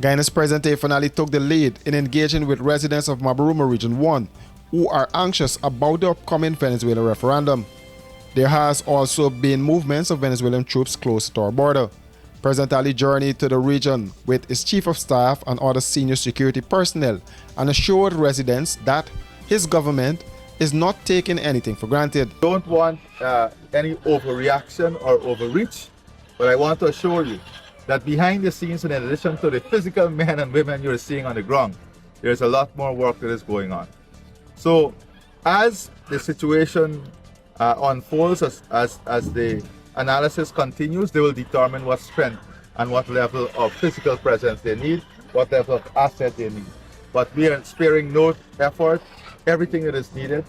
Guiana's President finally took the lead in engaging with residents of Mabaruma Region 1 who are anxious about the upcoming Venezuela referendum. There has also been movements of Venezuelan troops close to our border. President Ali journeyed to the region with his chief of staff and other senior security personnel and assured residents that his government is not taking anything for granted. Don't want any overreaction or overreach, but I want to assure you that behind the scenes, in addition to the physical men and women you're seeing on the ground, there's a lot more work that is going on. So as the situation unfolds, as the analysis continues, they will determine what strength and what level of physical presence they need, what level of asset they need. But we are sparing no effort. Everything that is needed,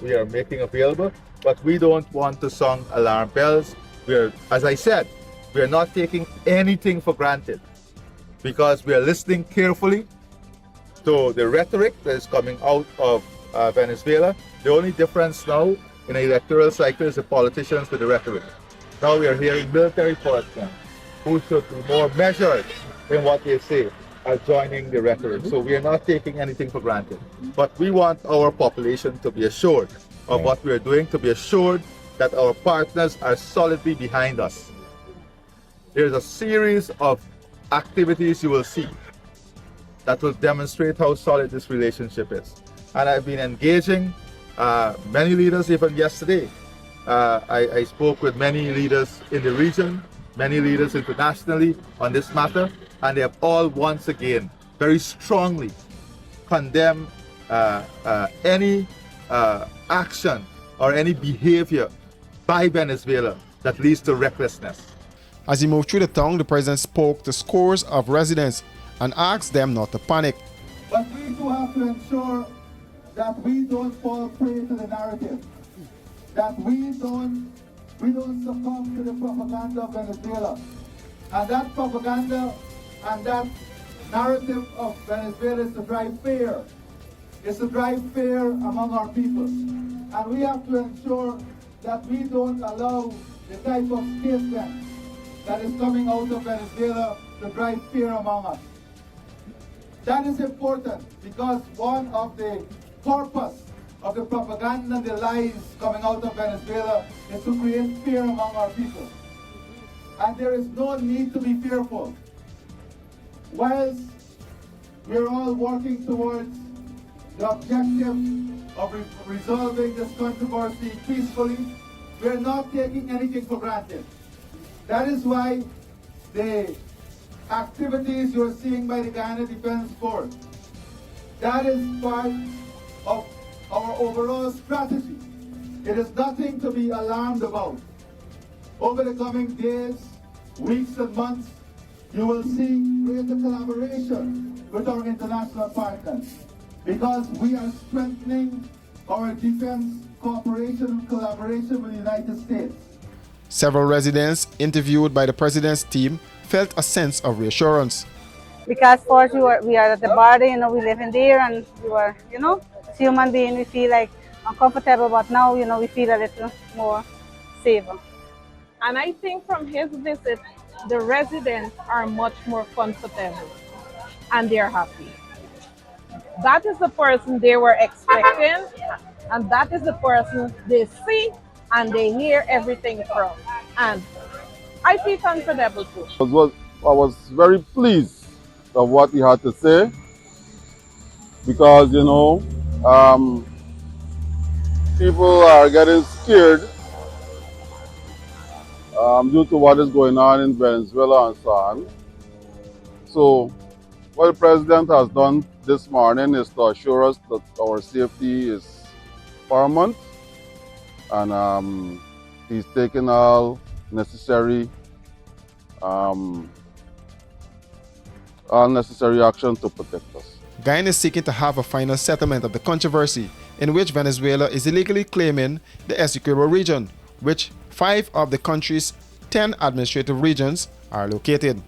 we are making available, but we don't want to sound alarm bells. As I said, we are not taking anything for granted because we are listening carefully to the rhetoric that is coming out of Venezuela. The only difference now in an electoral cycle is the politicians with the rhetoric. Now we are hearing military politicians who should be more measured in what they say are joining the rhetoric. So we are not taking anything for granted. But we want our population to be assured of what we are doing, to be assured that our partners are solidly behind us. There's a series of activities you will see that will demonstrate how solid this relationship is. And I've been engaging many leaders even yesterday. I spoke with many leaders in the region, many leaders internationally on this matter, and they have all once again very strongly condemned any action or any behavior by Venezuela that leads to recklessness. As he moved through the town, the president spoke to scores of residents and asked them not to panic. But we do have to ensure that we don't fall prey to the narrative, that we don't succumb to the propaganda of Venezuela. And that propaganda and that narrative of Venezuela is to drive fear. It's to drive fear among our people. And we have to ensure that we don't allow the type of statement that is coming out of Venezuela to drive fear among us. That is important because one of the purpose of the propaganda and the lies coming out of Venezuela is to create fear among our people. And there is no need to be fearful. Whilst we're all working towards the objective of resolving this controversy peacefully, we're not taking anything for granted. That is why the activities you're seeing by the Guyana Defense Force, that is part of our overall strategy. It is nothing to be alarmed about. Over the coming days, weeks and months, you will see greater collaboration with our international partners because we are strengthening our defense cooperation and collaboration with the United States. Several residents interviewed by the president's team felt a sense of reassurance. Because first we are at the border, we live in there and as human beings we feel like uncomfortable, but now, we feel a little more safer. And I think from his visit, the residents are much more comfortable and they're happy. That is the person they were expecting, and that is the person they see and they hear everything from. And I feel comfortable too. I was very pleased of what he had to say because, people are getting scared due to what is going on in Venezuela and so on. So what the president has done this morning is to assure us that our safety is paramount, and he's taken all necessary action to protect us. Guyana is seeking to have a final settlement of the controversy in which Venezuela is illegally claiming the Essequibo region, which 5 of the country's 10 administrative regions are located.